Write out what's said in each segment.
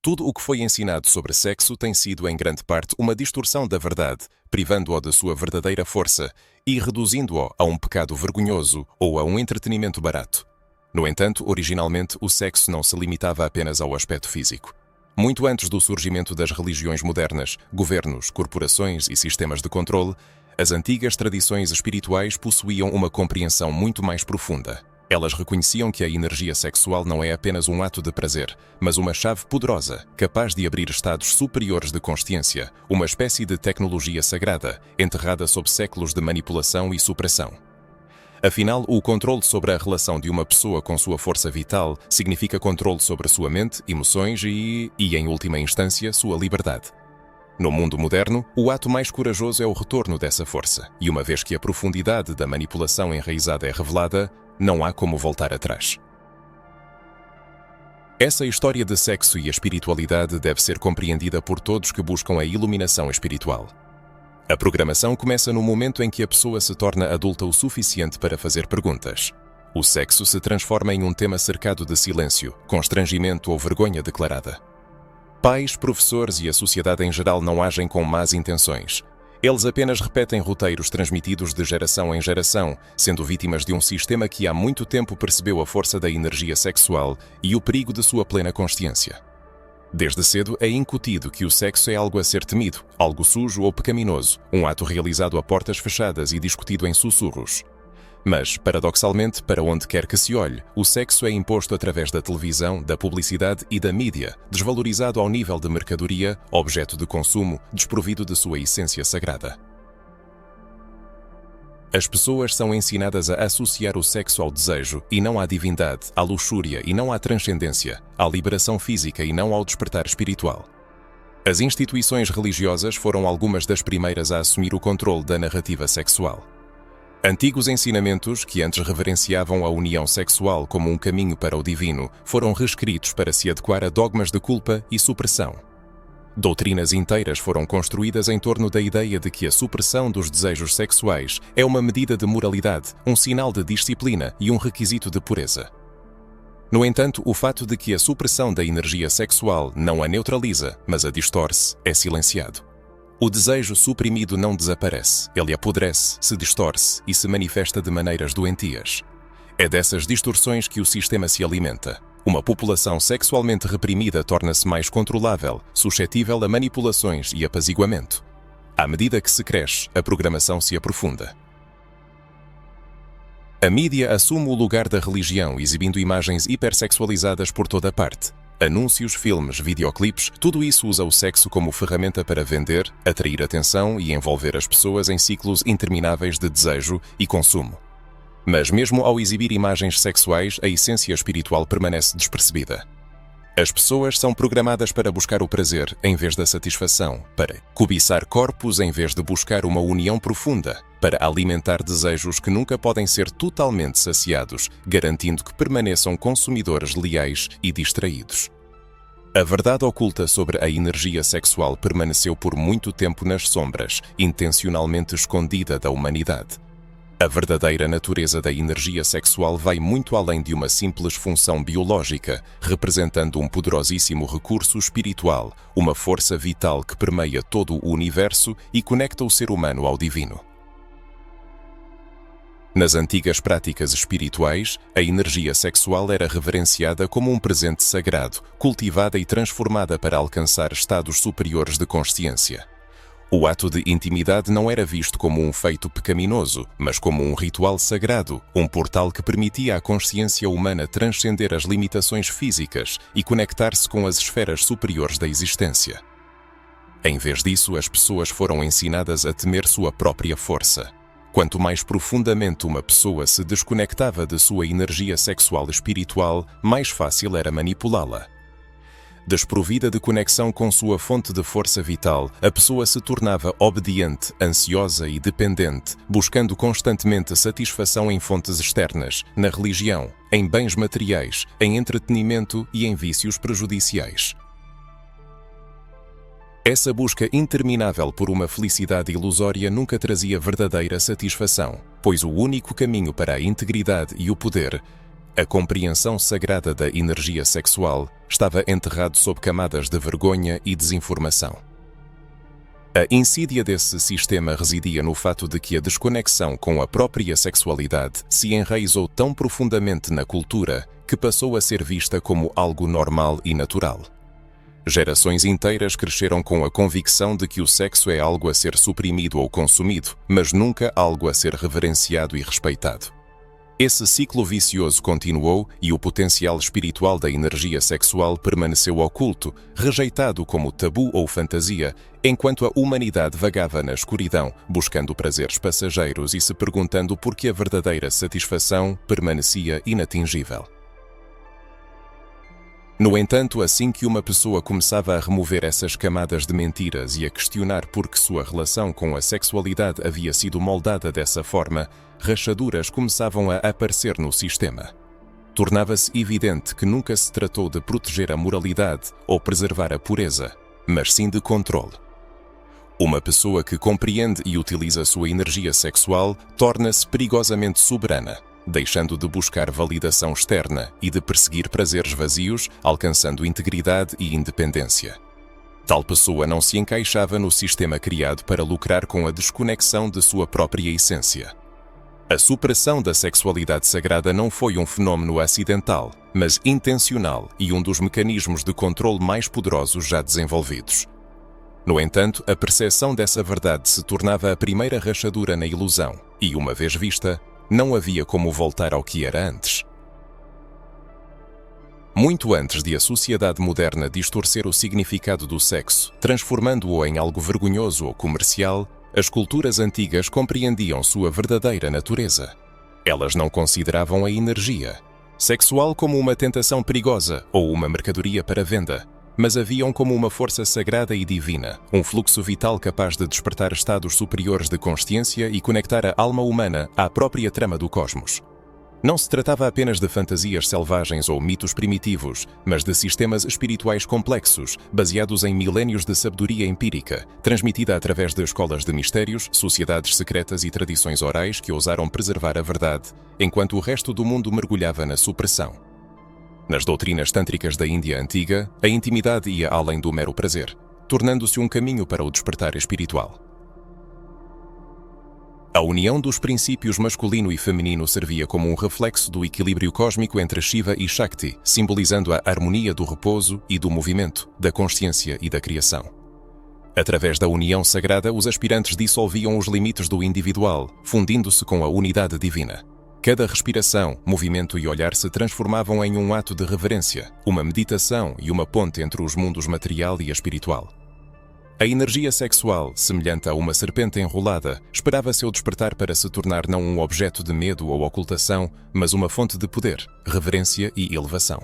Tudo o que foi ensinado sobre sexo tem sido, em grande parte, uma distorção da verdade, privando-o da sua verdadeira força e reduzindo-o a um pecado vergonhoso ou a um entretenimento barato. No entanto, originalmente, o sexo não se limitava apenas ao aspecto físico. Muito antes do surgimento das religiões modernas, governos, corporações e sistemas de controle, as antigas tradições espirituais possuíam uma compreensão muito mais profunda. Elas reconheciam que a energia sexual não é apenas um ato de prazer, mas uma chave poderosa, capaz de abrir estados superiores de consciência, uma espécie de tecnologia sagrada, enterrada sob séculos de manipulação e supressão. Afinal, o controle sobre a relação de uma pessoa com sua força vital significa controle sobre sua mente, emoções e, em última instância, sua liberdade. No mundo moderno, o ato mais corajoso é o retorno dessa força, e uma vez que a profundidade da manipulação enraizada é revelada, não há como voltar atrás. Essa história de sexo e espiritualidade deve ser compreendida por todos que buscam a iluminação espiritual. A programação começa no momento em que a pessoa se torna adulta o suficiente para fazer perguntas. O sexo se transforma em um tema cercado de silêncio, constrangimento ou vergonha declarada. Pais, professores e a sociedade em geral não agem com más intenções. Eles apenas repetem roteiros transmitidos de geração em geração, sendo vítimas de um sistema que há muito tempo percebeu a força da energia sexual e o perigo de sua plena consciência. Desde cedo é incutido que o sexo é algo a ser temido, algo sujo ou pecaminoso, um ato realizado a portas fechadas e discutido em sussurros. Mas, paradoxalmente, para onde quer que se olhe, o sexo é imposto através da televisão, da publicidade e da mídia, desvalorizado ao nível de mercadoria, objeto de consumo, desprovido de sua essência sagrada. As pessoas são ensinadas a associar o sexo ao desejo e não à divindade, à luxúria e não à transcendência, à liberação física e não ao despertar espiritual. As instituições religiosas foram algumas das primeiras a assumir o controle da narrativa sexual. Antigos ensinamentos, que antes reverenciavam a união sexual como um caminho para o divino, foram reescritos para se adequar a dogmas de culpa e supressão. Doutrinas inteiras foram construídas em torno da ideia de que a supressão dos desejos sexuais é uma medida de moralidade, um sinal de disciplina e um requisito de pureza. No entanto, o fato de que a supressão da energia sexual não a neutraliza, mas a distorce, é silenciado. O desejo suprimido não desaparece, ele apodrece, se distorce e se manifesta de maneiras doentias. É dessas distorções que o sistema se alimenta. Uma população sexualmente reprimida torna-se mais controlável, suscetível a manipulações e apaziguamento. À medida que se cresce, a programação se aprofunda. A mídia assume o lugar da religião, exibindo imagens hipersexualizadas por toda a parte. Anúncios, filmes, videoclipes, tudo isso usa o sexo como ferramenta para vender, atrair atenção e envolver as pessoas em ciclos intermináveis de desejo e consumo. Mas mesmo ao exibir imagens sexuais, a essência espiritual permanece despercebida. As pessoas são programadas para buscar o prazer em vez da satisfação, para cobiçar corpos em vez de buscar uma união profunda, para alimentar desejos que nunca podem ser totalmente saciados, garantindo que permaneçam consumidores leais e distraídos. A verdade oculta sobre a energia sexual permaneceu por muito tempo nas sombras, intencionalmente escondida da humanidade. A verdadeira natureza da energia sexual vai muito além de uma simples função biológica, representando um poderosíssimo recurso espiritual, uma força vital que permeia todo o universo e conecta o ser humano ao divino. Nas antigas práticas espirituais, a energia sexual era reverenciada como um presente sagrado, cultivada e transformada para alcançar estados superiores de consciência. O ato de intimidade não era visto como um feito pecaminoso, mas como um ritual sagrado, um portal que permitia à consciência humana transcender as limitações físicas e conectar-se com as esferas superiores da existência. Em vez disso, as pessoas foram ensinadas a temer sua própria força. Quanto mais profundamente uma pessoa se desconectava de sua energia sexual espiritual, mais fácil era manipulá-la. Desprovida de conexão com sua fonte de força vital, a pessoa se tornava obediente, ansiosa e dependente, buscando constantemente satisfação em fontes externas, na religião, em bens materiais, em entretenimento e em vícios prejudiciais. Essa busca interminável por uma felicidade ilusória nunca trazia verdadeira satisfação, pois o único caminho para a integridade e o poder A compreensão sagrada da energia sexual estava enterrado sob camadas de vergonha e desinformação. A insídia desse sistema residia no fato de que a desconexão com a própria sexualidade se enraizou tão profundamente na cultura que passou a ser vista como algo normal e natural. Gerações inteiras cresceram com a convicção de que o sexo é algo a ser suprimido ou consumido, mas nunca algo a ser reverenciado e respeitado. Esse ciclo vicioso continuou e o potencial espiritual da energia sexual permaneceu oculto, rejeitado como tabu ou fantasia, enquanto a humanidade vagava na escuridão, buscando prazeres passageiros e se perguntando por que a verdadeira satisfação permanecia inatingível. No entanto, assim que uma pessoa começava a remover essas camadas de mentiras e a questionar por que sua relação com a sexualidade havia sido moldada dessa forma, rachaduras começavam a aparecer no sistema. Tornava-se evidente que nunca se tratou de proteger a moralidade ou preservar a pureza, mas sim de controle. Uma pessoa que compreende e utiliza sua energia sexual torna-se perigosamente soberana, deixando de buscar validação externa e de perseguir prazeres vazios, alcançando integridade e independência. Tal pessoa não se encaixava no sistema criado para lucrar com a desconexão de sua própria essência. A supressão da sexualidade sagrada não foi um fenómeno acidental, mas intencional e um dos mecanismos de controle mais poderosos já desenvolvidos. No entanto, a percepção dessa verdade se tornava a primeira rachadura na ilusão, e, uma vez vista, não havia como voltar ao que era antes. Muito antes de a sociedade moderna distorcer o significado do sexo, transformando-o em algo vergonhoso ou comercial, as culturas antigas compreendiam sua verdadeira natureza. Elas não consideravam a energia sexual como uma tentação perigosa ou uma mercadoria para venda, mas a viam como uma força sagrada e divina, um fluxo vital capaz de despertar estados superiores de consciência e conectar a alma humana à própria trama do cosmos. Não se tratava apenas de fantasias selvagens ou mitos primitivos, mas de sistemas espirituais complexos, baseados em milénios de sabedoria empírica, transmitida através de escolas de mistérios, sociedades secretas e tradições orais que ousaram preservar a verdade, enquanto o resto do mundo mergulhava na supressão. Nas doutrinas tântricas da Índia antiga, a intimidade ia além do mero prazer, tornando-se um caminho para o despertar espiritual. A união dos princípios masculino e feminino servia como um reflexo do equilíbrio cósmico entre Shiva e Shakti, simbolizando a harmonia do repouso e do movimento, da consciência e da criação. Através da união sagrada, os aspirantes dissolviam os limites do individual, fundindo-se com a unidade divina. Cada respiração, movimento e olhar se transformavam em um ato de reverência, uma meditação e uma ponte entre os mundos material e espiritual. A energia sexual, semelhante a uma serpente enrolada, esperava seu despertar para se tornar não um objeto de medo ou ocultação, mas uma fonte de poder, reverência e elevação.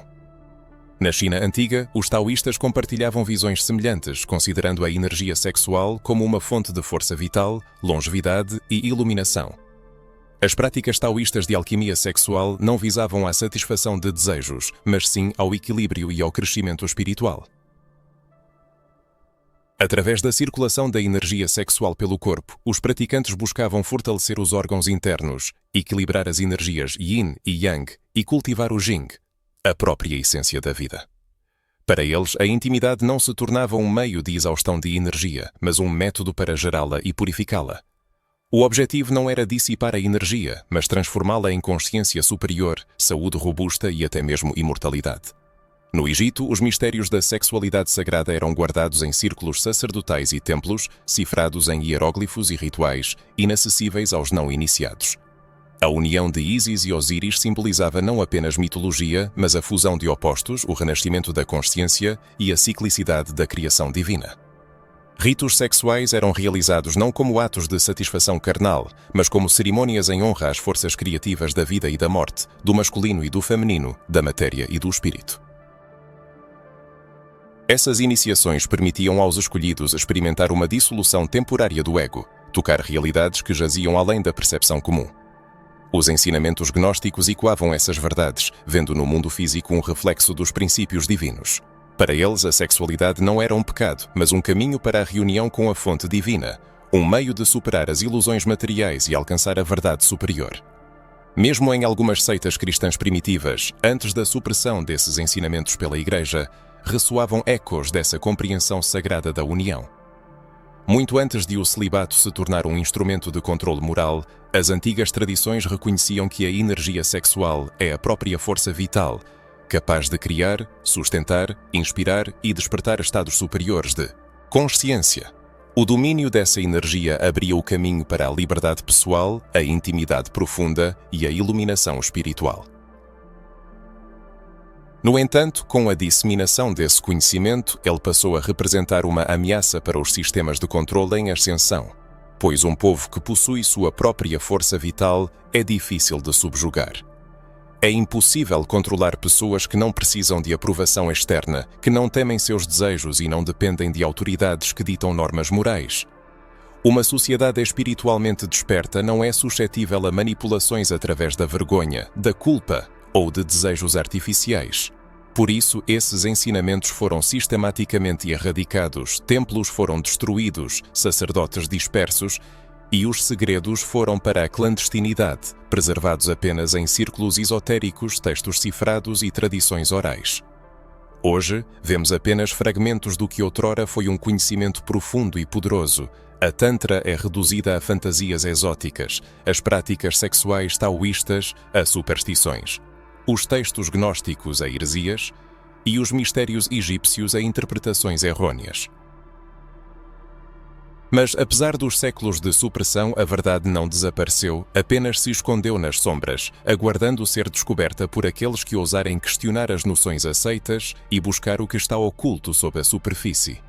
Na China antiga, os taoístas compartilhavam visões semelhantes, considerando a energia sexual como uma fonte de força vital, longevidade e iluminação. As práticas taoístas de alquimia sexual não visavam à satisfação de desejos, mas sim ao equilíbrio e ao crescimento espiritual. Através da circulação da energia sexual pelo corpo, os praticantes buscavam fortalecer os órgãos internos, equilibrar as energias Yin e Yang e cultivar o Jing, a própria essência da vida. Para eles, a intimidade não se tornava um meio de exaustão de energia, mas um método para gerá-la e purificá-la. O objetivo não era dissipar a energia, mas transformá-la em consciência superior, saúde robusta e até mesmo imortalidade. No Egito, os mistérios da sexualidade sagrada eram guardados em círculos sacerdotais e templos, cifrados em hieróglifos e rituais, inacessíveis aos não iniciados. A união de Ísis e Osíris simbolizava não apenas mitologia, mas a fusão de opostos, o renascimento da consciência e a ciclicidade da criação divina. Ritos sexuais eram realizados não como atos de satisfação carnal, mas como cerimônias em honra às forças criativas da vida e da morte, do masculino e do feminino, da matéria e do espírito. Essas iniciações permitiam aos escolhidos experimentar uma dissolução temporária do ego, tocar realidades que jaziam além da percepção comum. Os ensinamentos gnósticos ecoavam essas verdades, vendo no mundo físico um reflexo dos princípios divinos. Para eles, a sexualidade não era um pecado, mas um caminho para a reunião com a fonte divina, um meio de superar as ilusões materiais e alcançar a verdade superior. Mesmo em algumas seitas cristãs primitivas, antes da supressão desses ensinamentos pela Igreja, ressoavam ecos dessa compreensão sagrada da união. Muito antes de o celibato se tornar um instrumento de controle moral, as antigas tradições reconheciam que a energia sexual é a própria força vital, capaz de criar, sustentar, inspirar e despertar estados superiores de consciência. O domínio dessa energia abria o caminho para a liberdade pessoal, a intimidade profunda e a iluminação espiritual. No entanto, com a disseminação desse conhecimento, ele passou a representar uma ameaça para os sistemas de controle em ascensão, pois um povo que possui sua própria força vital é difícil de subjugar. É impossível controlar pessoas que não precisam de aprovação externa, que não temem seus desejos e não dependem de autoridades que ditam normas morais. Uma sociedade espiritualmente desperta não é suscetível a manipulações através da vergonha, da culpa ou de desejos artificiais. Por isso, esses ensinamentos foram sistematicamente erradicados, templos foram destruídos, sacerdotes dispersos e os segredos foram para a clandestinidade, preservados apenas em círculos esotéricos, textos cifrados e tradições orais. Hoje, vemos apenas fragmentos do que outrora foi um conhecimento profundo e poderoso. A Tantra é reduzida a fantasias exóticas, as práticas sexuais taoístas a superstições, os textos gnósticos a heresias e os mistérios egípcios a interpretações errôneas. Mas, apesar dos séculos de supressão, a verdade não desapareceu, apenas se escondeu nas sombras, aguardando ser descoberta por aqueles que ousarem questionar as noções aceitas e buscar o que está oculto sob a superfície.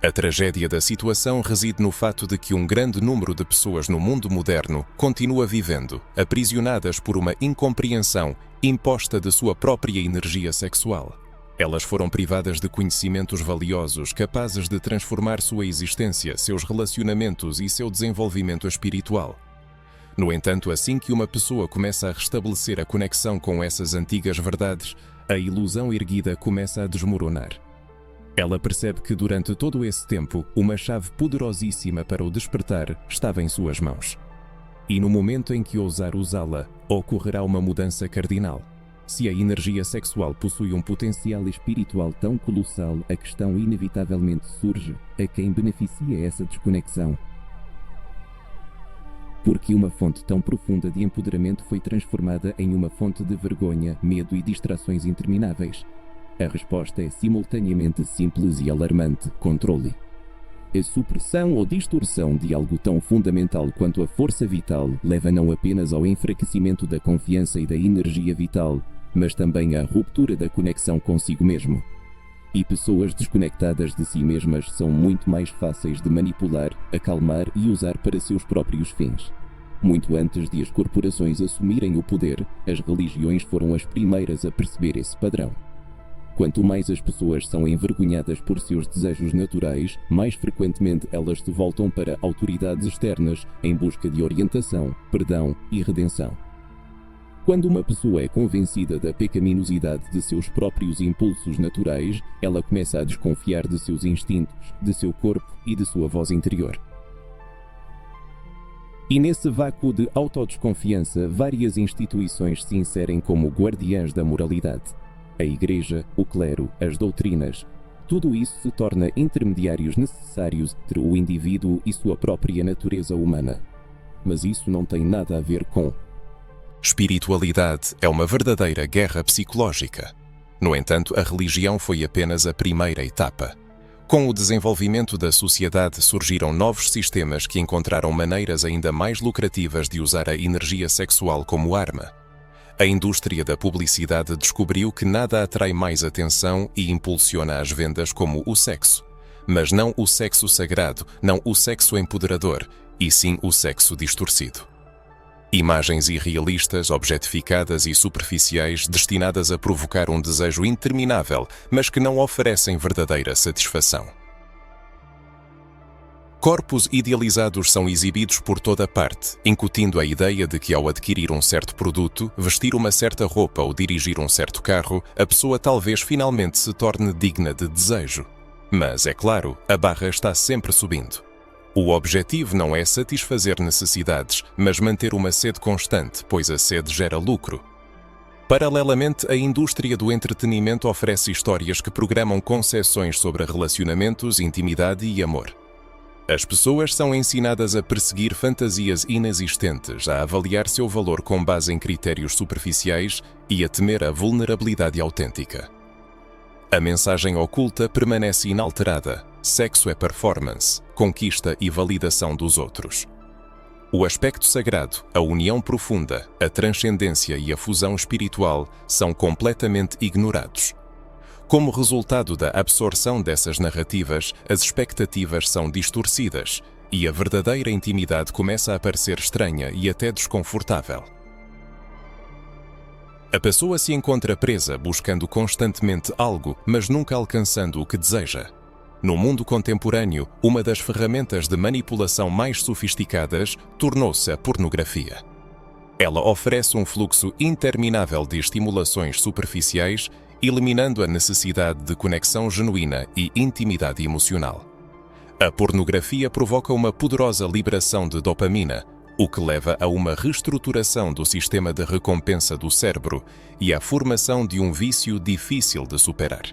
A tragédia da situação reside no fato de que um grande número de pessoas no mundo moderno continua vivendo, aprisionadas por uma incompreensão imposta de sua própria energia sexual. Elas foram privadas de conhecimentos valiosos capazes de transformar sua existência, seus relacionamentos e seu desenvolvimento espiritual. No entanto, assim que uma pessoa começa a restabelecer a conexão com essas antigas verdades, a ilusão erguida começa a desmoronar. Ela percebe que durante todo esse tempo, uma chave poderosíssima para o despertar estava em suas mãos. E no momento em que ousar usá-la, ocorrerá uma mudança cardinal. Se a energia sexual possui um potencial espiritual tão colossal, a questão inevitavelmente surge: a quem beneficia essa desconexão? Porque uma fonte tão profunda de empoderamento foi transformada em uma fonte de vergonha, medo e distrações intermináveis. A resposta é simultaneamente simples e alarmante: controle. A supressão ou distorção de algo tão fundamental quanto a força vital leva não apenas ao enfraquecimento da confiança e da energia vital, mas também à ruptura da conexão consigo mesmo. E pessoas desconectadas de si mesmas são muito mais fáceis de manipular, acalmar e usar para seus próprios fins. Muito antes de as corporações assumirem o poder, as religiões foram as primeiras a perceber esse padrão. Quanto mais as pessoas são envergonhadas por seus desejos naturais, mais frequentemente elas se voltam para autoridades externas em busca de orientação, perdão e redenção. Quando uma pessoa é convencida da pecaminosidade de seus próprios impulsos naturais, ela começa a desconfiar de seus instintos, de seu corpo e de sua voz interior. E nesse vácuo de autodesconfiança, várias instituições se inserem como guardiãs da moralidade. A Igreja, o clero, as doutrinas, tudo isso se torna intermediários necessários entre o indivíduo e sua própria natureza humana. Mas isso não tem nada a ver com espiritualidade. É uma verdadeira guerra psicológica. No entanto, a religião foi apenas a primeira etapa. Com o desenvolvimento da sociedade surgiram novos sistemas que encontraram maneiras ainda mais lucrativas de usar a energia sexual como arma. A indústria da publicidade descobriu que nada atrai mais atenção e impulsiona as vendas como o sexo. Mas não o sexo sagrado, não o sexo empoderador, e sim o sexo distorcido. Imagens irrealistas, objetificadas e superficiais destinadas a provocar um desejo interminável, mas que não oferecem verdadeira satisfação. Corpos idealizados são exibidos por toda parte, incutindo a ideia de que ao adquirir um certo produto, vestir uma certa roupa ou dirigir um certo carro, a pessoa talvez finalmente se torne digna de desejo. Mas, é claro, a barra está sempre subindo. O objetivo não é satisfazer necessidades, mas manter uma sede constante, pois a sede gera lucro. Paralelamente, a indústria do entretenimento oferece histórias que programam concepções sobre relacionamentos, intimidade e amor. As pessoas são ensinadas a perseguir fantasias inexistentes, a avaliar seu valor com base em critérios superficiais e a temer a vulnerabilidade autêntica. A mensagem oculta permanece inalterada: sexo é performance, conquista e validação dos outros. O aspecto sagrado, a união profunda, a transcendência e a fusão espiritual são completamente ignorados. Como resultado da absorção dessas narrativas, as expectativas são distorcidas e a verdadeira intimidade começa a parecer estranha e até desconfortável. A pessoa se encontra presa buscando constantemente algo, mas nunca alcançando o que deseja. No mundo contemporâneo, uma das ferramentas de manipulação mais sofisticadas tornou-se a pornografia. Ela oferece um fluxo interminável de estimulações superficiais, eliminando a necessidade de conexão genuína e intimidade emocional. A pornografia provoca uma poderosa liberação de dopamina, o que leva a uma reestruturação do sistema de recompensa do cérebro e à formação de um vício difícil de superar.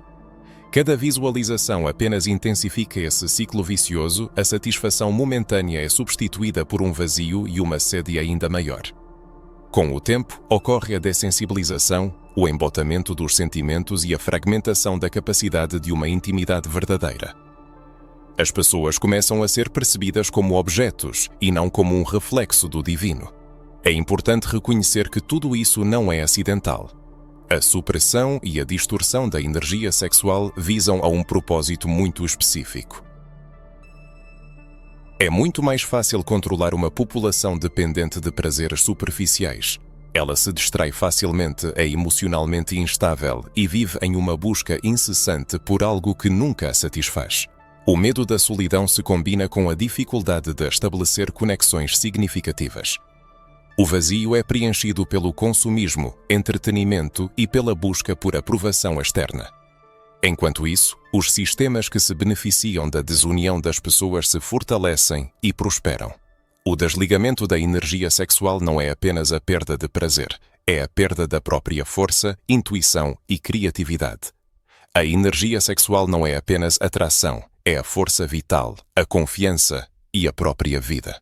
Cada visualização apenas intensifica esse ciclo vicioso, a satisfação momentânea é substituída por um vazio e uma sede ainda maior. Com o tempo, ocorre a dessensibilização, o embotamento dos sentimentos e a fragmentação da capacidade de uma intimidade verdadeira. As pessoas começam a ser percebidas como objetos e não como um reflexo do divino. É importante reconhecer que tudo isso não é acidental. A supressão e a distorção da energia sexual visam a um propósito muito específico. É muito mais fácil controlar uma população dependente de prazeres superficiais. Ela se distrai facilmente, é emocionalmente instável e vive em uma busca incessante por algo que nunca a satisfaz. O medo da solidão se combina com a dificuldade de estabelecer conexões significativas. O vazio é preenchido pelo consumismo, entretenimento e pela busca por aprovação externa. Enquanto isso, os sistemas que se beneficiam da desunião das pessoas se fortalecem e prosperam. O desligamento da energia sexual não é apenas a perda de prazer, é a perda da própria força, intuição e criatividade. A energia sexual não é apenas atração, é a força vital, a confiança e a própria vida.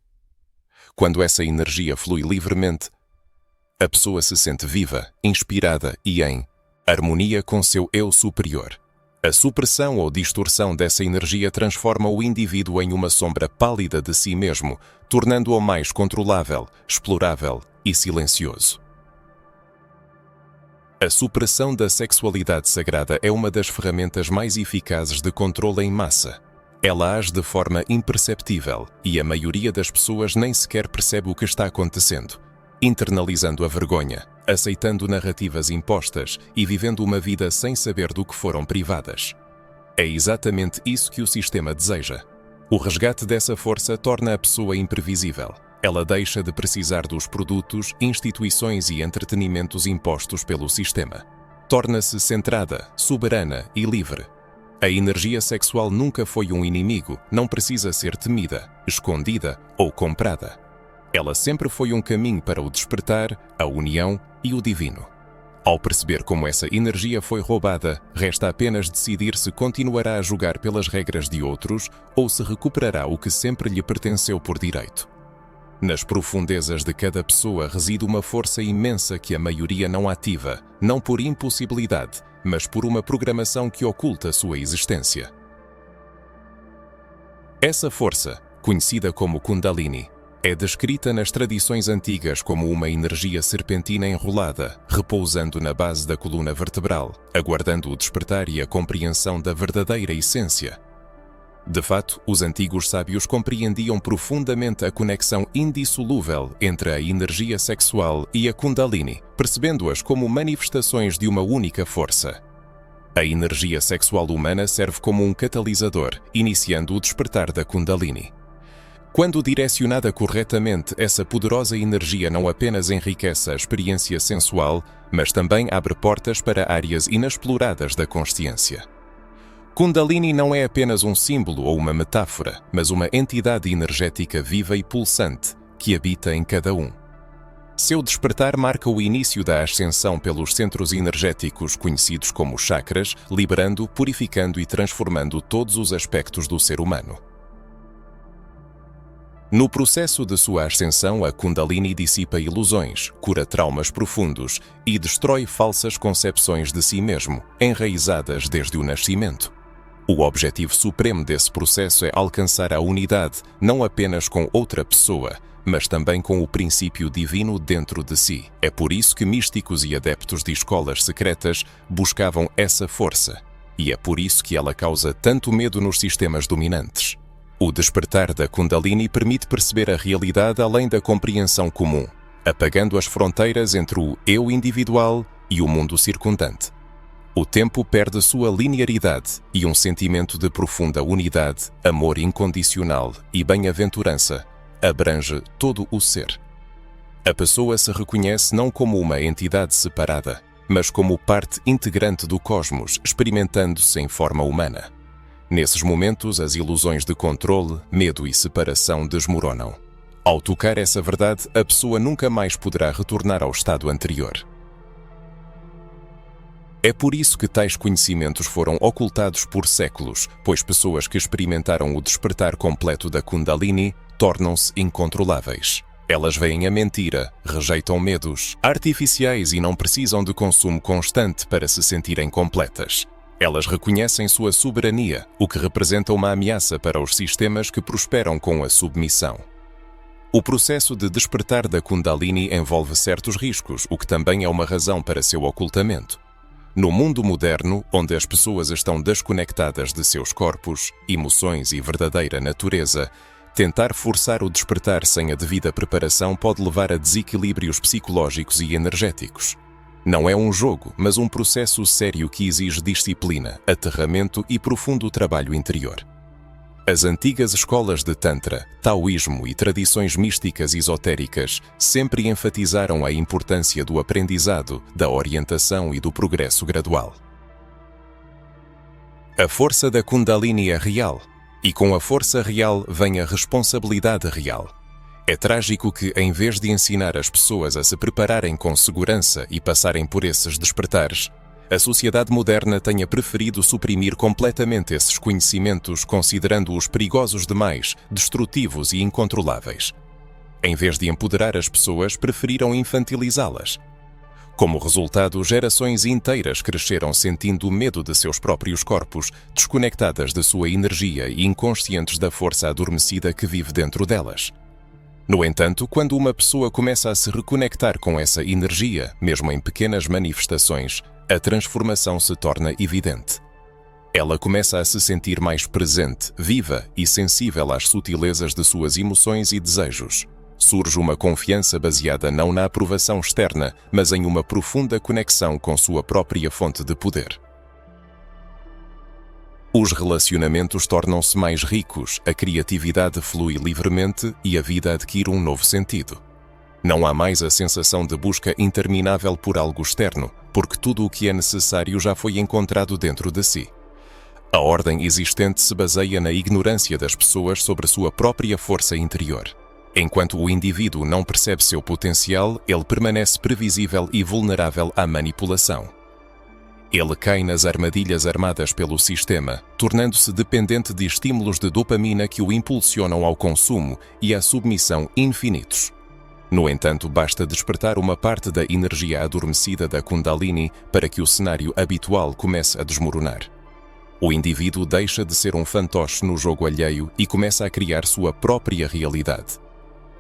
Quando essa energia flui livremente, a pessoa se sente viva, inspirada e em harmonia com seu eu superior. A supressão ou distorção dessa energia transforma o indivíduo em uma sombra pálida de si mesmo, tornando-o mais controlável, explorável e silencioso. A supressão da sexualidade sagrada é uma das ferramentas mais eficazes de controle em massa. Ela age de forma imperceptível e a maioria das pessoas nem sequer percebe o que está acontecendo, internalizando a vergonha, aceitando narrativas impostas e vivendo uma vida sem saber do que foram privadas. É exatamente isso que o sistema deseja. O resgate dessa força torna a pessoa imprevisível. Ela deixa de precisar dos produtos, instituições e entretenimentos impostos pelo sistema. Torna-se centrada, soberana e livre. A energia sexual nunca foi um inimigo, não precisa ser temida, escondida ou comprada. Ela sempre foi um caminho para o despertar, a união e o divino. Ao perceber como essa energia foi roubada, resta apenas decidir se continuará a jogar pelas regras de outros ou se recuperará o que sempre lhe pertenceu por direito. Nas profundezas de cada pessoa reside uma força imensa que a maioria não ativa, não por impossibilidade, mas por uma programação que oculta sua existência. Essa força, conhecida como Kundalini, é descrita nas tradições antigas como uma energia serpentina enrolada, repousando na base da coluna vertebral, aguardando o despertar e a compreensão da verdadeira essência. De fato, os antigos sábios compreendiam profundamente a conexão indissolúvel entre a energia sexual e a Kundalini, percebendo-as como manifestações de uma única força. A energia sexual humana serve como um catalisador, iniciando o despertar da Kundalini. Quando direcionada corretamente, essa poderosa energia não apenas enriquece a experiência sensual, mas também abre portas para áreas inexploradas da consciência. Kundalini não é apenas um símbolo ou uma metáfora, mas uma entidade energética viva e pulsante que habita em cada um. Seu despertar marca o início da ascensão pelos centros energéticos conhecidos como chakras, liberando, purificando e transformando todos os aspectos do ser humano. No processo de sua ascensão, a Kundalini dissipa ilusões, cura traumas profundos e destrói falsas concepções de si mesmo, enraizadas desde o nascimento. O objetivo supremo desse processo é alcançar a unidade, não apenas com outra pessoa, mas também com o princípio divino dentro de si. É por isso que místicos e adeptos de escolas secretas buscavam essa força, e é por isso que ela causa tanto medo nos sistemas dominantes. O despertar da Kundalini permite perceber a realidade além da compreensão comum, apagando as fronteiras entre o eu individual e o mundo circundante. O tempo perde sua linearidade e um sentimento de profunda unidade, amor incondicional e bem-aventurança abrange todo o ser. A pessoa se reconhece não como uma entidade separada, mas como parte integrante do cosmos, experimentando-se em forma humana. Nesses momentos, as ilusões de controle, medo e separação desmoronam. Ao tocar essa verdade, a pessoa nunca mais poderá retornar ao estado anterior. É por isso que tais conhecimentos foram ocultados por séculos, pois pessoas que experimentaram o despertar completo da Kundalini tornam-se incontroláveis. Elas veem a mentira, rejeitam medos artificiais e não precisam de consumo constante para se sentirem completas. Elas reconhecem sua soberania, o que representa uma ameaça para os sistemas que prosperam com a submissão. O processo de despertar da Kundalini envolve certos riscos, o que também é uma razão para seu ocultamento. No mundo moderno, onde as pessoas estão desconectadas de seus corpos, emoções e verdadeira natureza, tentar forçar o despertar sem a devida preparação pode levar a desequilíbrios psicológicos e energéticos. Não é um jogo, mas um processo sério que exige disciplina, aterramento e profundo trabalho interior. As antigas escolas de Tantra, Taoísmo e tradições místicas esotéricas sempre enfatizaram a importância do aprendizado, da orientação e do progresso gradual. A força da Kundalini é real, e com a força real vem a responsabilidade real. É trágico que, em vez de ensinar as pessoas a se prepararem com segurança e passarem por esses despertares, a sociedade moderna tenha preferido suprimir completamente esses conhecimentos, considerando-os perigosos demais, destrutivos e incontroláveis. Em vez de empoderar as pessoas, preferiram infantilizá-las. Como resultado, gerações inteiras cresceram sentindo medo de seus próprios corpos, desconectadas de sua energia e inconscientes da força adormecida que vive dentro delas. No entanto, quando uma pessoa começa a se reconectar com essa energia, mesmo em pequenas manifestações, a transformação se torna evidente. Ela começa a se sentir mais presente, viva e sensível às sutilezas de suas emoções e desejos. Surge uma confiança baseada não na aprovação externa, mas em uma profunda conexão com sua própria fonte de poder. Os relacionamentos tornam-se mais ricos, a criatividade flui livremente e a vida adquire um novo sentido. Não há mais a sensação de busca interminável por algo externo, porque tudo o que é necessário já foi encontrado dentro de si. A ordem existente se baseia na ignorância das pessoas sobre sua própria força interior. Enquanto o indivíduo não percebe seu potencial, ele permanece previsível e vulnerável à manipulação. Ele cai nas armadilhas armadas pelo sistema, tornando-se dependente de estímulos de dopamina que o impulsionam ao consumo e à submissão infinitos. No entanto, basta despertar uma parte da energia adormecida da Kundalini para que o cenário habitual comece a desmoronar. O indivíduo deixa de ser um fantoche no jogo alheio e começa a criar sua própria realidade.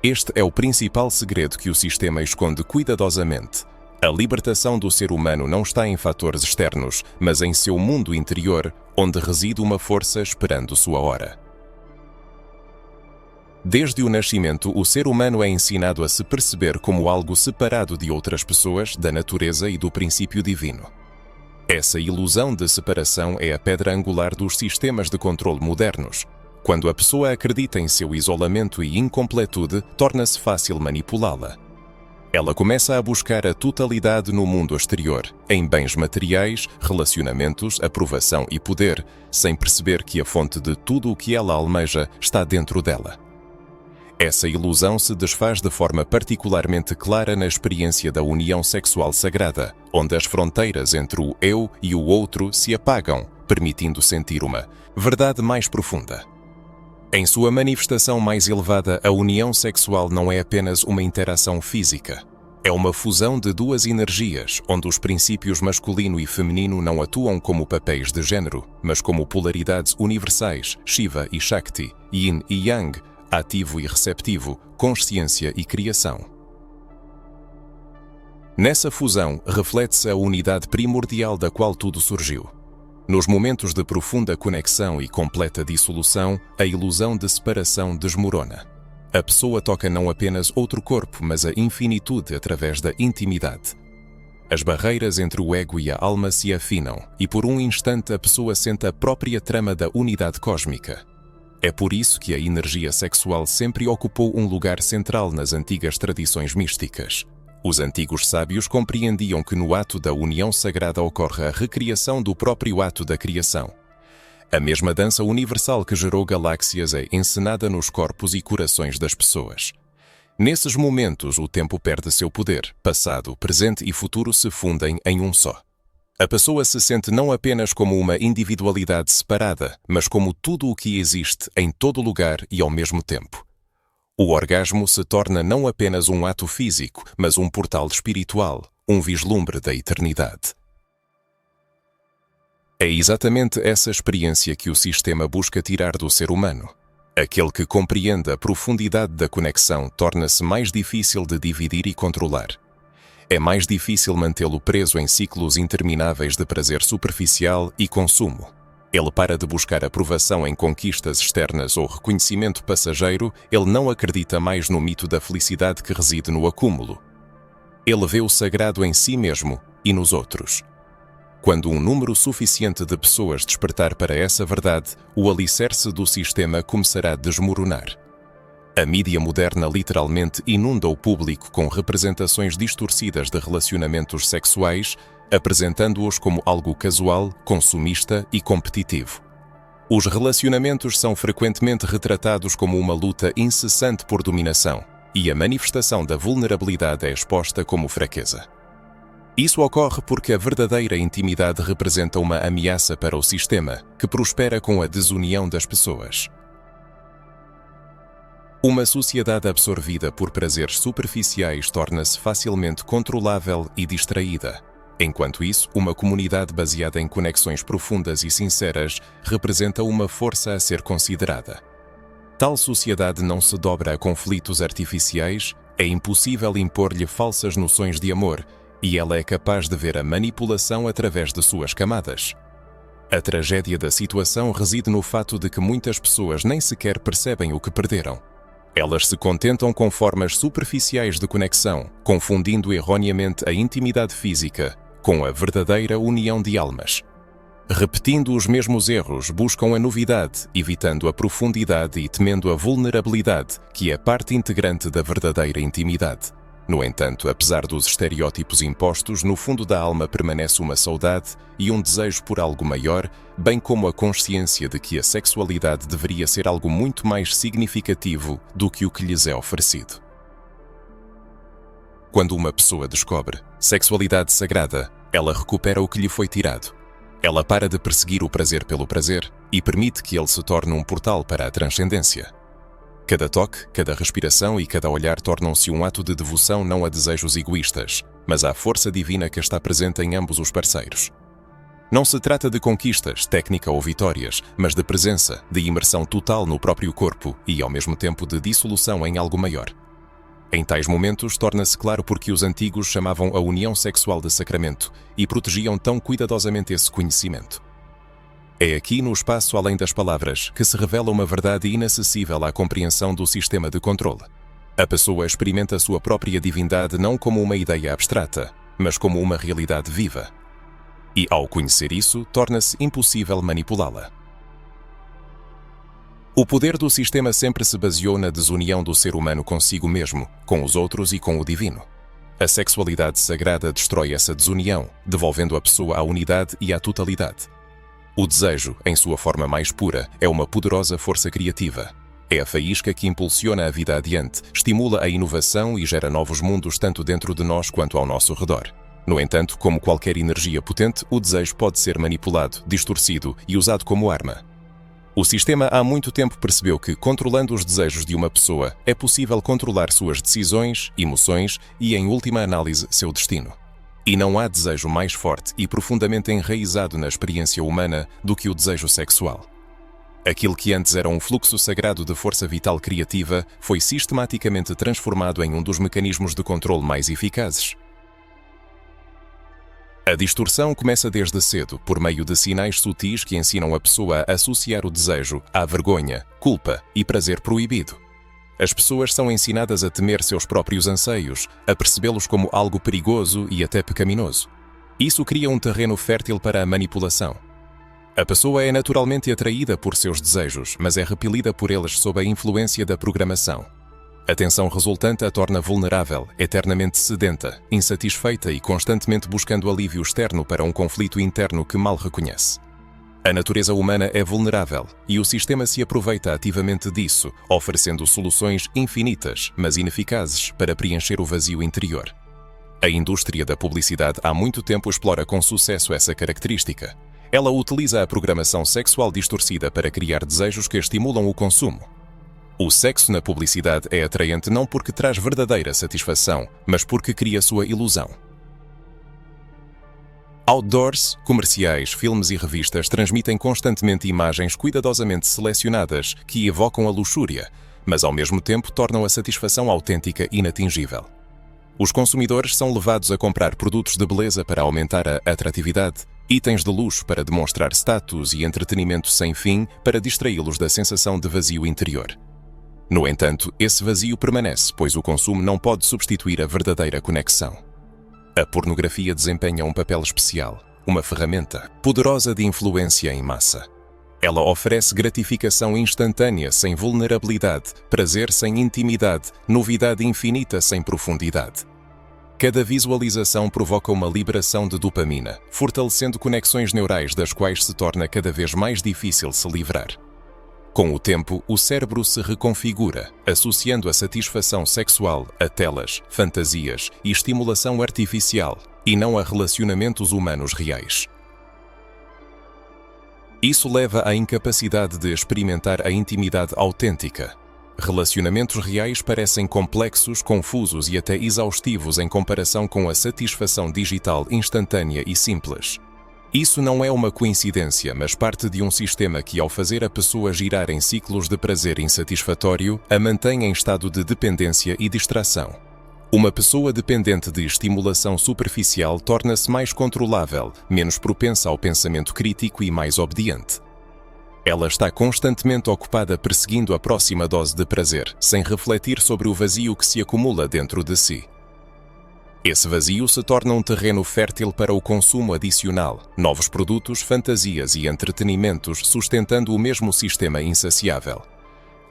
Este é o principal segredo que o sistema esconde cuidadosamente. A libertação do ser humano não está em fatores externos, mas em seu mundo interior, onde reside uma força esperando sua hora. Desde o nascimento, o ser humano é ensinado a se perceber como algo separado de outras pessoas, da natureza e do princípio divino. Essa ilusão de separação é a pedra angular dos sistemas de controle modernos. Quando a pessoa acredita em seu isolamento e incompletude, torna-se fácil manipulá-la. Ela começa a buscar a totalidade no mundo exterior, em bens materiais, relacionamentos, aprovação e poder, sem perceber que a fonte de tudo o que ela almeja está dentro dela. Essa ilusão se desfaz de forma particularmente clara na experiência da união sexual sagrada, onde as fronteiras entre o eu e o outro se apagam, permitindo sentir uma verdade mais profunda. Em sua manifestação mais elevada, a união sexual não é apenas uma interação física. É uma fusão de duas energias, onde os princípios masculino e feminino não atuam como papéis de género, mas como polaridades universais, Shiva e Shakti, Yin e Yang, ativo e receptivo, consciência e criação. Nessa fusão, reflete-se a unidade primordial da qual tudo surgiu. Nos momentos de profunda conexão e completa dissolução, a ilusão de separação desmorona. A pessoa toca não apenas outro corpo, mas a infinitude através da intimidade. As barreiras entre o ego e a alma se afinam, e por um instante a pessoa sente a própria trama da unidade cósmica. É por isso que a energia sexual sempre ocupou um lugar central nas antigas tradições místicas. Os antigos sábios compreendiam que no ato da união sagrada ocorre a recriação do próprio ato da criação. A mesma dança universal que gerou galáxias é encenada nos corpos e corações das pessoas. Nesses momentos, o tempo perde seu poder. Passado, presente e futuro se fundem em um só. A pessoa se sente não apenas como uma individualidade separada, mas como tudo o que existe em todo lugar e ao mesmo tempo. O orgasmo se torna não apenas um ato físico, mas um portal espiritual, um vislumbre da eternidade. É exatamente essa experiência que o sistema busca tirar do ser humano. Aquele que compreende a profundidade da conexão torna-se mais difícil de dividir e controlar. É mais difícil mantê-lo preso em ciclos intermináveis de prazer superficial e consumo. Ele para de buscar aprovação em conquistas externas ou reconhecimento passageiro, ele não acredita mais no mito da felicidade que reside no acúmulo. Ele vê o sagrado em si mesmo e nos outros. Quando um número suficiente de pessoas despertar para essa verdade, o alicerce do sistema começará a desmoronar. A mídia moderna literalmente inunda o público com representações distorcidas de relacionamentos sexuais, apresentando-os como algo casual, consumista e competitivo. Os relacionamentos são frequentemente retratados como uma luta incessante por dominação, e a manifestação da vulnerabilidade é exposta como fraqueza. Isso ocorre porque a verdadeira intimidade representa uma ameaça para o sistema, que prospera com a desunião das pessoas. Uma sociedade absorvida por prazeres superficiais torna-se facilmente controlável e distraída. Enquanto isso, uma comunidade baseada em conexões profundas e sinceras representa uma força a ser considerada. Tal sociedade não se dobra a conflitos artificiais, é impossível impor-lhe falsas noções de amor, e ela é capaz de ver a manipulação através de suas camadas. A tragédia da situação reside no fato de que muitas pessoas nem sequer percebem o que perderam. Elas se contentam com formas superficiais de conexão, confundindo erroneamente a intimidade física com a verdadeira união de almas. Repetindo os mesmos erros, buscam a novidade, evitando a profundidade e temendo a vulnerabilidade, que é parte integrante da verdadeira intimidade. No entanto, apesar dos estereótipos impostos, no fundo da alma permanece uma saudade e um desejo por algo maior, bem como a consciência de que a sexualidade deveria ser algo muito mais significativo do que o que lhes é oferecido. Quando uma pessoa descobre sexualidade sagrada, ela recupera o que lhe foi tirado. Ela para de perseguir o prazer pelo prazer e permite que ele se torne um portal para a transcendência. Cada toque, cada respiração e cada olhar tornam-se um ato de devoção não a desejos egoístas, mas à força divina que está presente em ambos os parceiros. Não se trata de conquistas, técnica ou vitórias, mas de presença, de imersão total no próprio corpo e, ao mesmo tempo, de dissolução em algo maior. Em tais momentos, torna-se claro porque os antigos chamavam a união sexual de sacramento e protegiam tão cuidadosamente esse conhecimento. É aqui, no espaço além das palavras, que se revela uma verdade inacessível à compreensão do sistema de controle. A pessoa experimenta a sua própria divindade não como uma ideia abstrata, mas como uma realidade viva. E, ao conhecer isso, torna-se impossível manipulá-la. O poder do sistema sempre se baseou na desunião do ser humano consigo mesmo, com os outros e com o divino. A sexualidade sagrada destrói essa desunião, devolvendo a pessoa à unidade e à totalidade. O desejo, em sua forma mais pura, é uma poderosa força criativa. É a faísca que impulsiona a vida adiante, estimula a inovação e gera novos mundos tanto dentro de nós quanto ao nosso redor. No entanto, como qualquer energia potente, o desejo pode ser manipulado, distorcido e usado como arma. O sistema há muito tempo percebeu que, controlando os desejos de uma pessoa, é possível controlar suas decisões, emoções e, em última análise, seu destino. E não há desejo mais forte e profundamente enraizado na experiência humana do que o desejo sexual. Aquilo que antes era um fluxo sagrado de força vital criativa foi sistematicamente transformado em um dos mecanismos de controle mais eficazes. A distorção começa desde cedo, por meio de sinais sutis que ensinam a pessoa a associar o desejo à vergonha, culpa e prazer proibido. As pessoas são ensinadas a temer seus próprios anseios, a percebê-los como algo perigoso e até pecaminoso. Isso cria um terreno fértil para a manipulação. A pessoa é naturalmente atraída por seus desejos, mas é repelida por eles sob a influência da programação. A tensão resultante a torna vulnerável, eternamente sedenta, insatisfeita e constantemente buscando alívio externo para um conflito interno que mal reconhece. A natureza humana é vulnerável e o sistema se aproveita ativamente disso, oferecendo soluções infinitas, mas ineficazes, para preencher o vazio interior. A indústria da publicidade há muito tempo explora com sucesso essa característica. Ela utiliza a programação sexual distorcida para criar desejos que estimulam o consumo. O sexo na publicidade é atraente não porque traz verdadeira satisfação, mas porque cria sua ilusão. Outdoors, comerciais, filmes e revistas transmitem constantemente imagens cuidadosamente selecionadas que evocam a luxúria, mas ao mesmo tempo tornam a satisfação autêntica inatingível. Os consumidores são levados a comprar produtos de beleza para aumentar a atratividade, itens de luxo para demonstrar status e entretenimento sem fim para distraí-los da sensação de vazio interior. No entanto, esse vazio permanece, pois o consumo não pode substituir a verdadeira conexão. A pornografia desempenha um papel especial, uma ferramenta poderosa de influência em massa. Ela oferece gratificação instantânea sem vulnerabilidade, prazer sem intimidade, novidade infinita sem profundidade. Cada visualização provoca uma liberação de dopamina, fortalecendo conexões neurais das quais se torna cada vez mais difícil se livrar. Com o tempo, o cérebro se reconfigura, associando a satisfação sexual a telas, fantasias e estimulação artificial, e não a relacionamentos humanos reais. Isso leva à incapacidade de experimentar a intimidade autêntica. Relacionamentos reais parecem complexos, confusos e até exaustivos em comparação com a satisfação digital instantânea e simples. Isso não é uma coincidência, mas parte de um sistema que, ao fazer a pessoa girar em ciclos de prazer insatisfatório, a mantém em estado de dependência e distração. Uma pessoa dependente de estimulação superficial torna-se mais controlável, menos propensa ao pensamento crítico e mais obediente. Ela está constantemente ocupada perseguindo a próxima dose de prazer, sem refletir sobre o vazio que se acumula dentro de si. Esse vazio se torna um terreno fértil para o consumo adicional, novos produtos, fantasias e entretenimentos sustentando o mesmo sistema insaciável.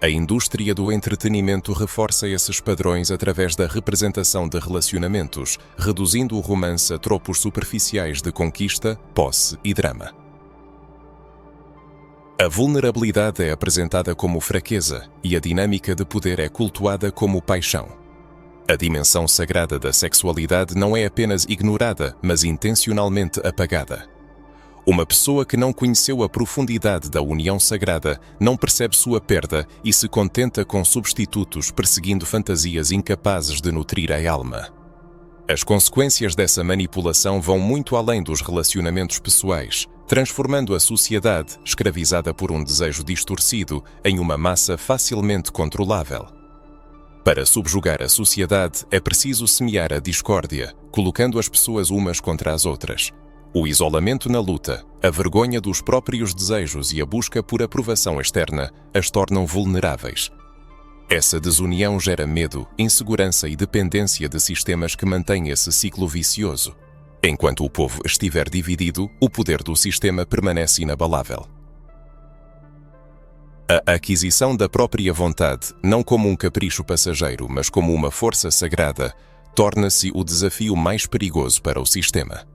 A indústria do entretenimento reforça esses padrões através da representação de relacionamentos, reduzindo o romance a tropos superficiais de conquista, posse e drama. A vulnerabilidade é apresentada como fraqueza e a dinâmica de poder é cultuada como paixão. A dimensão sagrada da sexualidade não é apenas ignorada, mas intencionalmente apagada. Uma pessoa que não conheceu a profundidade da união sagrada não percebe sua perda e se contenta com substitutos perseguindo fantasias incapazes de nutrir a alma. As consequências dessa manipulação vão muito além dos relacionamentos pessoais, transformando a sociedade, escravizada por um desejo distorcido, em uma massa facilmente controlável. Para subjugar a sociedade, é preciso semear a discórdia, colocando as pessoas umas contra as outras. O isolamento na luta, a vergonha dos próprios desejos e a busca por aprovação externa as tornam vulneráveis. Essa desunião gera medo, insegurança e dependência de sistemas que mantêm esse ciclo vicioso. Enquanto o povo estiver dividido, o poder do sistema permanece inabalável. A aquisição da própria vontade, não como um capricho passageiro, mas como uma força sagrada, torna-se o desafio mais perigoso para o sistema.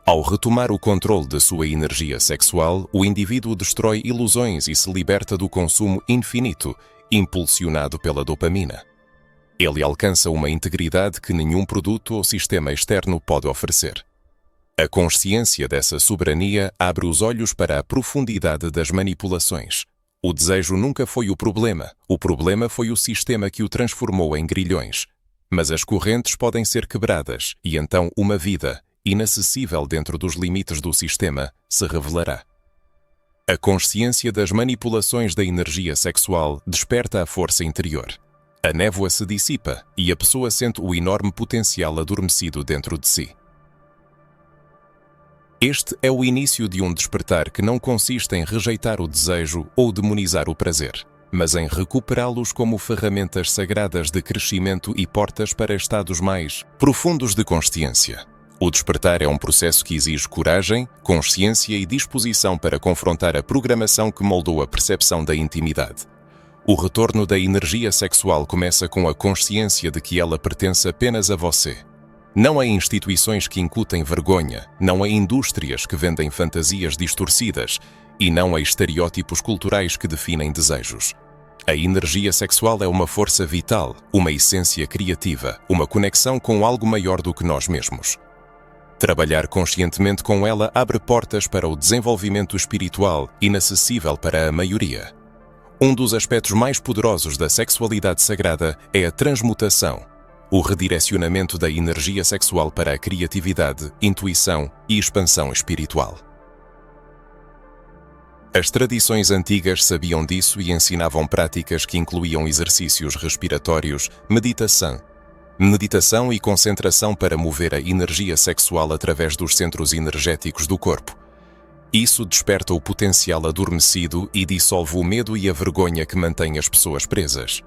Ao retomar o controle de sua energia sexual, o indivíduo destrói ilusões e se liberta do consumo infinito, impulsionado pela dopamina. Ele alcança uma integridade que nenhum produto ou sistema externo pode oferecer. A consciência dessa soberania abre os olhos para a profundidade das manipulações. O desejo nunca foi o problema foi o sistema que o transformou em grilhões. Mas as correntes podem ser quebradas e então uma vida, inacessível dentro dos limites do sistema, se revelará. A consciência das manipulações da energia sexual desperta a força interior. A névoa se dissipa e a pessoa sente o enorme potencial adormecido dentro de si. Este é o início de um despertar que não consiste em rejeitar o desejo ou demonizar o prazer, mas em recuperá-los como ferramentas sagradas de crescimento e portas para estados mais profundos de consciência. O despertar é um processo que exige coragem, consciência e disposição para confrontar a programação que moldou a percepção da intimidade. O retorno da energia sexual começa com a consciência de que ela pertence apenas a você. Não há instituições que incutem vergonha, não há indústrias que vendem fantasias distorcidas e não há estereótipos culturais que definem desejos. A energia sexual é uma força vital, uma essência criativa, uma conexão com algo maior do que nós mesmos. Trabalhar conscientemente com ela abre portas para o desenvolvimento espiritual inacessível para a maioria. Um dos aspectos mais poderosos da sexualidade sagrada é a transmutação, o redirecionamento da energia sexual para a criatividade, intuição e expansão espiritual. As tradições antigas sabiam disso e ensinavam práticas que incluíam exercícios respiratórios, meditação e concentração para mover a energia sexual através dos centros energéticos do corpo. Isso desperta o potencial adormecido e dissolve o medo e a vergonha que mantém as pessoas presas.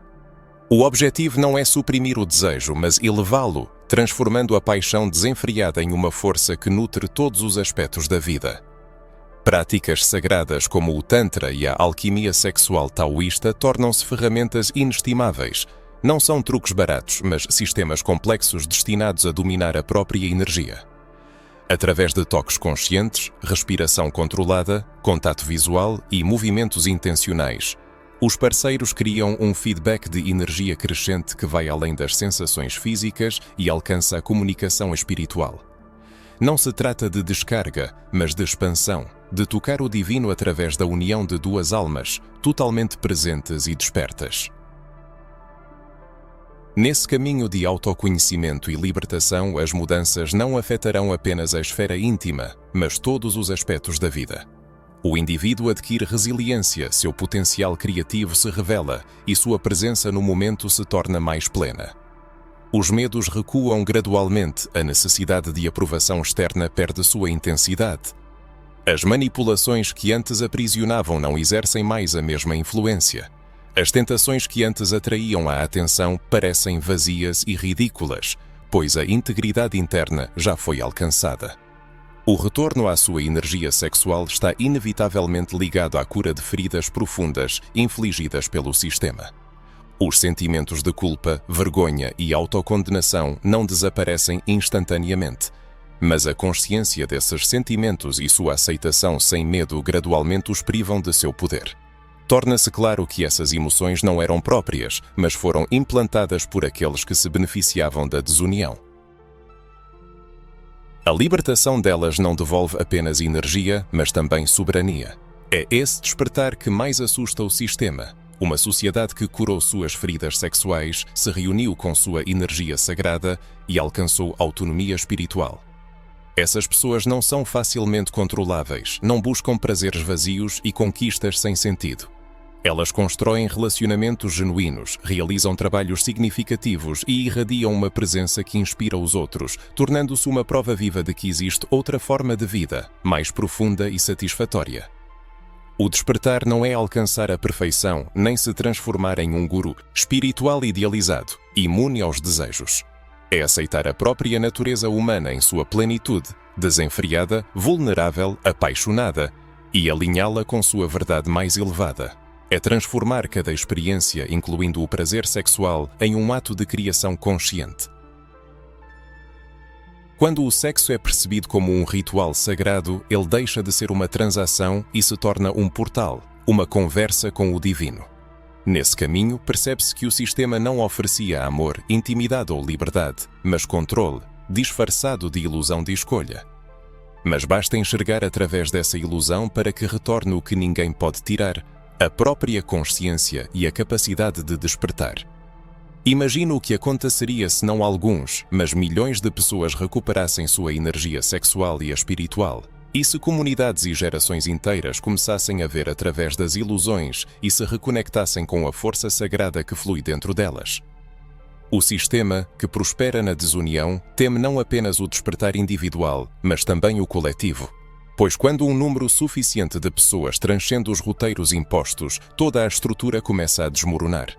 O objetivo não é suprimir o desejo, mas elevá-lo, transformando a paixão desenfreada em uma força que nutre todos os aspectos da vida. Práticas sagradas como o Tantra e a alquimia sexual taoísta tornam-se ferramentas inestimáveis. Não são truques baratos, mas sistemas complexos destinados a dominar a própria energia. Através de toques conscientes, respiração controlada, contato visual e movimentos intencionais, os parceiros criam um feedback de energia crescente que vai além das sensações físicas e alcança a comunicação espiritual. Não se trata de descarga, mas de expansão, de tocar o divino através da união de duas almas, totalmente presentes e despertas. Nesse caminho de autoconhecimento e libertação, as mudanças não afetarão apenas a esfera íntima, mas todos os aspectos da vida. O indivíduo adquire resiliência, seu potencial criativo se revela e sua presença no momento se torna mais plena. Os medos recuam gradualmente, a necessidade de aprovação externa perde sua intensidade. As manipulações que antes aprisionavam não exercem mais a mesma influência. As tentações que antes atraíam a atenção parecem vazias e ridículas, pois a integridade interna já foi alcançada. O retorno à sua energia sexual está inevitavelmente ligado à cura de feridas profundas infligidas pelo sistema. Os sentimentos de culpa, vergonha e autocondenação não desaparecem instantaneamente, mas a consciência desses sentimentos e sua aceitação sem medo gradualmente os privam de seu poder. Torna-se claro que essas emoções não eram próprias, mas foram implantadas por aqueles que se beneficiavam da desunião. A libertação delas não devolve apenas energia, mas também soberania. É esse despertar que mais assusta o sistema. Uma sociedade que curou suas feridas sexuais, se reuniu com sua energia sagrada e alcançou autonomia espiritual. Essas pessoas não são facilmente controláveis, não buscam prazeres vazios e conquistas sem sentido. Elas constroem relacionamentos genuínos, realizam trabalhos significativos e irradiam uma presença que inspira os outros, tornando-se uma prova viva de que existe outra forma de vida, mais profunda e satisfatória. O despertar não é alcançar a perfeição, nem se transformar em um guru espiritual idealizado, imune aos desejos. É aceitar a própria natureza humana em sua plenitude, desenfreada, vulnerável, apaixonada, e alinhá-la com sua verdade mais elevada. É transformar cada experiência, incluindo o prazer sexual, em um ato de criação consciente. Quando o sexo é percebido como um ritual sagrado, ele deixa de ser uma transação e se torna um portal, uma conversa com o divino. Nesse caminho, percebe-se que o sistema não oferecia amor, intimidade ou liberdade, mas controle, disfarçado de ilusão de escolha. Mas basta enxergar através dessa ilusão para que retorne o que ninguém pode tirar, a própria consciência e a capacidade de despertar. Imagina o que aconteceria se não alguns, mas milhões de pessoas recuperassem sua energia sexual e espiritual, e se comunidades e gerações inteiras começassem a ver através das ilusões e se reconectassem com a força sagrada que flui dentro delas. O sistema, que prospera na desunião, teme não apenas o despertar individual, mas também o coletivo. Pois quando um número suficiente de pessoas transcende os roteiros impostos, toda a estrutura começa a desmoronar.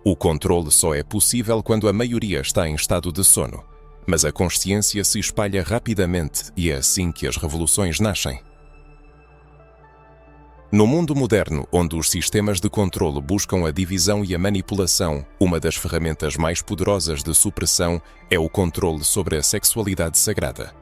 O controle só é possível quando a maioria está em estado de sono, mas a consciência se espalha rapidamente e é assim que as revoluções nascem. No mundo moderno, onde os sistemas de controle buscam a divisão e a manipulação, uma das ferramentas mais poderosas de supressão é o controle sobre a sexualidade sagrada.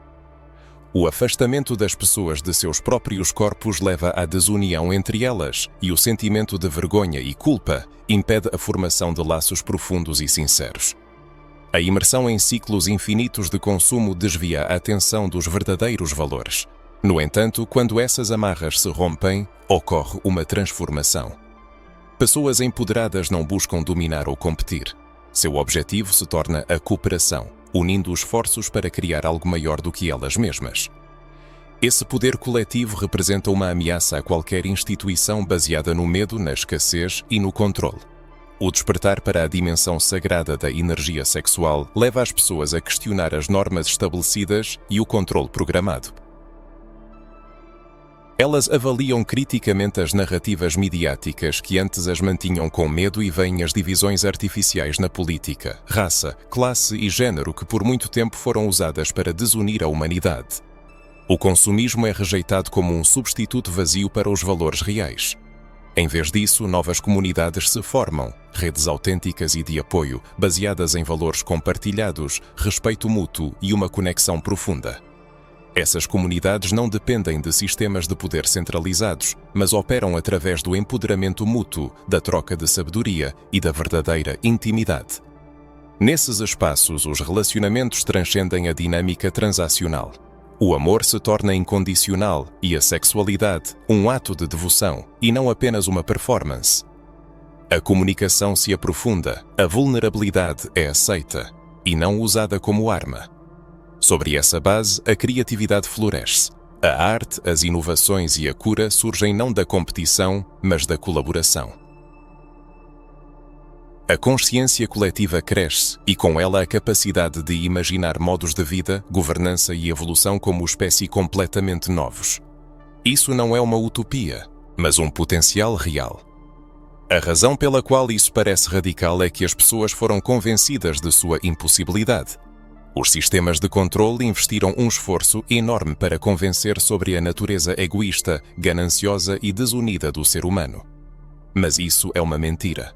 O afastamento das pessoas de seus próprios corpos leva à desunião entre elas, e o sentimento de vergonha e culpa impede a formação de laços profundos e sinceros. A imersão em ciclos infinitos de consumo desvia a atenção dos verdadeiros valores. No entanto, quando essas amarras se rompem, ocorre uma transformação. Pessoas empoderadas não buscam dominar ou competir. Seu objetivo se torna a cooperação, unindo esforços para criar algo maior do que elas mesmas. Esse poder coletivo representa uma ameaça a qualquer instituição baseada no medo, na escassez e no controle. O despertar para a dimensão sagrada da energia sexual leva as pessoas a questionar as normas estabelecidas e o controle programado. Elas avaliam criticamente as narrativas midiáticas que antes as mantinham com medo e veem as divisões artificiais na política, raça, classe e género que por muito tempo foram usadas para desunir a humanidade. O consumismo é rejeitado como um substituto vazio para os valores reais. Em vez disso, novas comunidades se formam, redes autênticas e de apoio, baseadas em valores compartilhados, respeito mútuo e uma conexão profunda. Essas comunidades não dependem de sistemas de poder centralizados, mas operam através do empoderamento mútuo, da troca de sabedoria e da verdadeira intimidade. Nesses espaços, os relacionamentos transcendem a dinâmica transacional. O amor se torna incondicional e a sexualidade um ato de devoção e não apenas uma performance. A comunicação se aprofunda, a vulnerabilidade é aceita e não usada como arma. Sobre essa base, a criatividade floresce. A arte, as inovações e a cura surgem não da competição, mas da colaboração. A consciência coletiva cresce e com ela a capacidade de imaginar modos de vida, governança e evolução como espécie completamente novos. Isso não é uma utopia, mas um potencial real. A razão pela qual isso parece radical é que as pessoas foram convencidas de sua impossibilidade. Os sistemas de controle investiram um esforço enorme para convencer sobre a natureza egoísta, gananciosa e desunida do ser humano. Mas isso é uma mentira.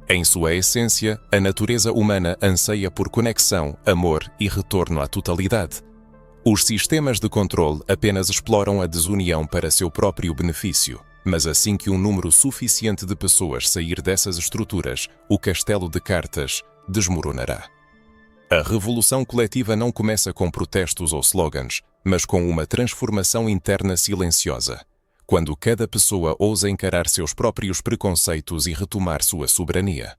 Em sua essência, a natureza humana anseia por conexão, amor e retorno à totalidade. Os sistemas de controle apenas exploram a desunião para seu próprio benefício, mas assim que um número suficiente de pessoas sair dessas estruturas, o castelo de cartas desmoronará. A revolução coletiva não começa com protestos ou slogans, mas com uma transformação interna silenciosa. Quando cada pessoa ousa encarar seus próprios preconceitos e retomar sua soberania.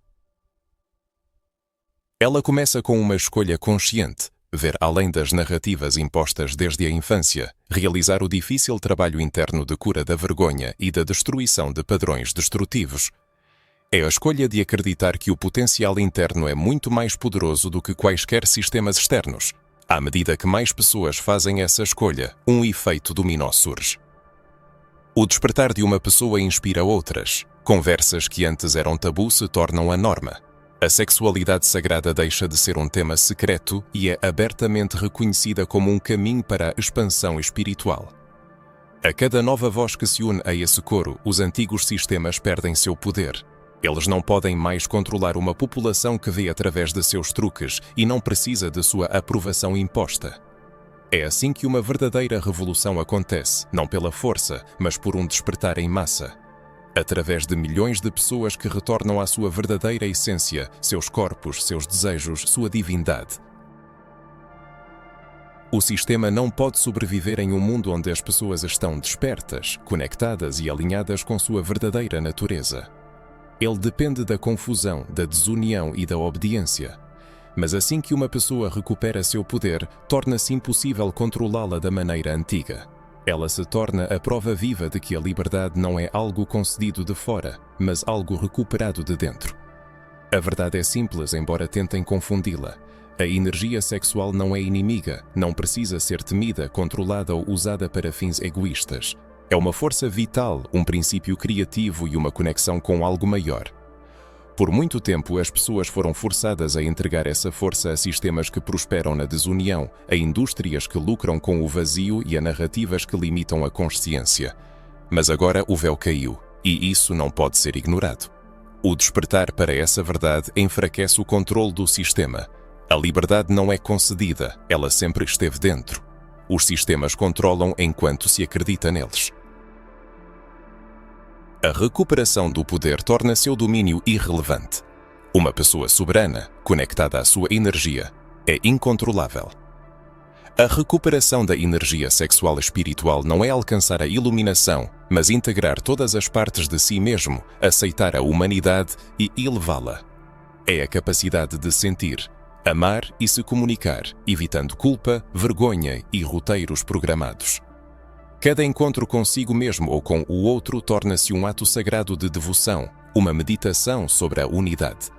Ela começa com uma escolha consciente, ver além das narrativas impostas desde a infância, realizar o difícil trabalho interno de cura da vergonha e da destruição de padrões destrutivos. É a escolha de acreditar que o potencial interno é muito mais poderoso do que quaisquer sistemas externos. À medida que mais pessoas fazem essa escolha, um efeito dominó surge. O despertar de uma pessoa inspira outras. Conversas que antes eram tabu se tornam a norma. A sexualidade sagrada deixa de ser um tema secreto e é abertamente reconhecida como um caminho para a expansão espiritual. A cada nova voz que se une a esse coro, os antigos sistemas perdem seu poder. Eles não podem mais controlar uma população que vê através de seus truques e não precisa de sua aprovação imposta. É assim que uma verdadeira revolução acontece, não pela força, mas por um despertar em massa. Através de milhões de pessoas que retornam à sua verdadeira essência, seus corpos, seus desejos, sua divindade. O sistema não pode sobreviver em um mundo onde as pessoas estão despertas, conectadas e alinhadas com sua verdadeira natureza. Ele depende da confusão, da desunião e da obediência. Mas assim que uma pessoa recupera seu poder, torna-se impossível controlá-la da maneira antiga. Ela se torna a prova viva de que a liberdade não é algo concedido de fora, mas algo recuperado de dentro. A verdade é simples, embora tentem confundi-la. A energia sexual não é inimiga, não precisa ser temida, controlada ou usada para fins egoístas. É uma força vital, um princípio criativo e uma conexão com algo maior. Por muito tempo, as pessoas foram forçadas a entregar essa força a sistemas que prosperam na desunião, a indústrias que lucram com o vazio e a narrativas que limitam a consciência. Mas agora o véu caiu, e isso não pode ser ignorado. O despertar para essa verdade enfraquece o controle do sistema. A liberdade não é concedida, ela sempre esteve dentro. Os sistemas controlam enquanto se acredita neles. A recuperação do poder torna seu domínio irrelevante. Uma pessoa soberana, conectada à sua energia, é incontrolável. A recuperação da energia sexual espiritual não é alcançar a iluminação, mas integrar todas as partes de si mesmo, aceitar a humanidade e elevá-la. É a capacidade de sentir, amar e se comunicar, evitando culpa, vergonha e roteiros programados. Cada encontro consigo mesmo ou com o outro torna-se um ato sagrado de devoção, uma meditação sobre a unidade.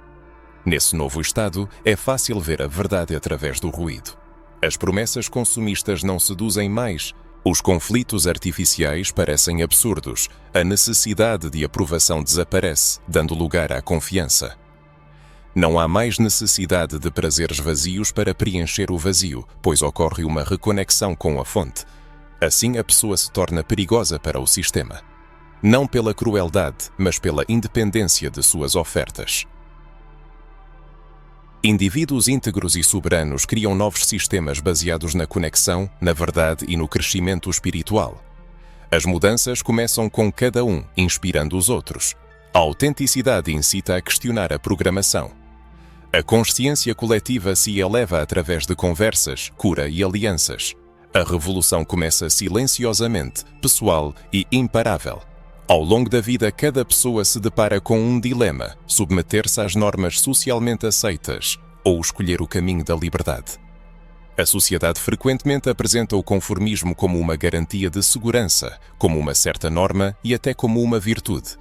Nesse novo estado, é fácil ver a verdade através do ruído. As promessas consumistas não seduzem mais, os conflitos artificiais parecem absurdos, a necessidade de aprovação desaparece, dando lugar à confiança. Não há mais necessidade de prazeres vazios para preencher o vazio, pois ocorre uma reconexão com a fonte. Assim a pessoa se torna perigosa para o sistema. Não pela crueldade, mas pela independência de suas ofertas. Indivíduos íntegros e soberanos criam novos sistemas baseados na conexão, na verdade e no crescimento espiritual. As mudanças começam com cada um, inspirando os outros. A autenticidade incita a questionar a programação. A consciência coletiva se eleva através de conversas, cura e alianças. A revolução começa silenciosamente, pessoal e imparável. Ao longo da vida, cada pessoa se depara com um dilema: submeter-se às normas socialmente aceitas ou escolher o caminho da liberdade. A sociedade frequentemente apresenta o conformismo como uma garantia de segurança, como uma certa norma e até como uma virtude.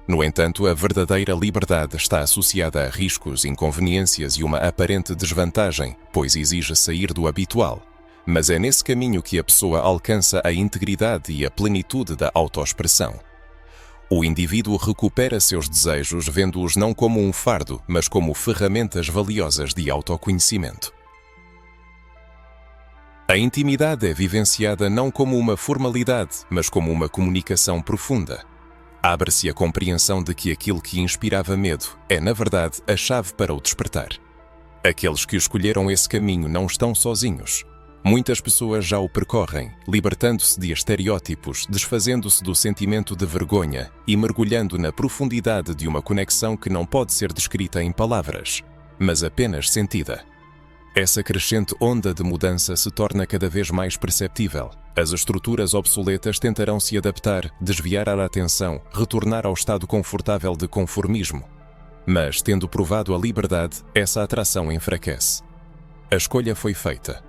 No entanto, a verdadeira liberdade está associada a riscos, inconveniências e uma aparente desvantagem, pois exige sair do habitual. Mas é nesse caminho que a pessoa alcança a integridade e a plenitude da autoexpressão. O indivíduo recupera seus desejos vendo-os não como um fardo, mas como ferramentas valiosas de autoconhecimento. A intimidade é vivenciada não como uma formalidade, mas como uma comunicação profunda. Abre-se a compreensão de que aquilo que inspirava medo é, na verdade, a chave para o despertar. Aqueles que escolheram esse caminho não estão sozinhos. Muitas pessoas já o percorrem, libertando-se de estereótipos, desfazendo-se do sentimento de vergonha e mergulhando na profundidade de uma conexão que não pode ser descrita em palavras, mas apenas sentida. Essa crescente onda de mudança se torna cada vez mais perceptível. As estruturas obsoletas tentarão se adaptar, desviar a atenção, retornar ao estado confortável de conformismo. Mas, tendo provado a liberdade, essa atração enfraquece. A escolha foi feita.